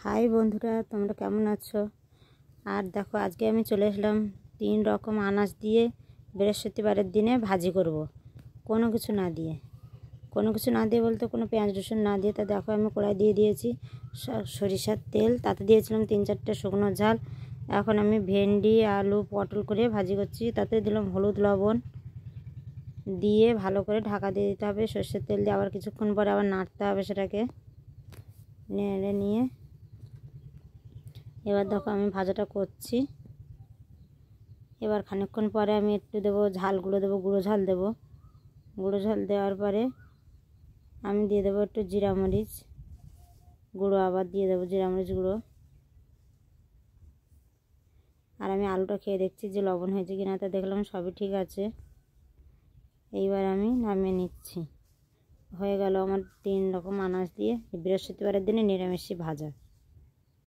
High বন্ধুরা, তোমরা কেমন আছো? আর দেখো, আজকে আমি চলে আসলাম 3 রকম আনাজ দিয়ে বৃহস্পতিবারের দিনে ভাজি করব। কোনো কিছু না দিয়ে বলতে কোনো পেঁয়াজ রসুন না দিয়ে। তা দেখো, আমি কড়াই দিয়ে দিয়েছি সরিষার তেল, তাতে দিয়েছিলাম 3-4টে শুকনো ঝাল। এখন আমি ভেন্ডি, আলু, পটল করে ভাজি করছি। তাতে দিলাম হলুদ, লবণ দিয়ে ভালো করে ঢাকা দিয়ে দিতে হবে সরষের তেল দিয়ে। আবার কিছুক্ষণ পরে আবার নাড়তে হবে, সেটাকে নেড়ে নিয়ে এবার দেখো আমি ভাজাটা করছি। এবার খানিকক্ষণ পরে আমি একটু দেবো ঝাল গুঁড়ো, দেবো গুঁড়ো ঝাল দেবো। গুঁড়ো ঝাল দেওয়ার পরে আমি দিয়ে দেবো একটু জিরা মরিচ গুঁড়ো, আবার দিয়ে দেবো জিরা মরিচ গুঁড়ো। আর আমি আলুটা খেয়ে দেখছি যে লবণ হয়েছে কিনা, তা দেখলাম সবই ঠিক আছে। এইবার আমি নামিয়ে নিচ্ছি। হয়ে গেল আমার 3 রকম আনাজ দিয়ে বৃহস্পতিবারের দিনে নিরামিষি ভাজা।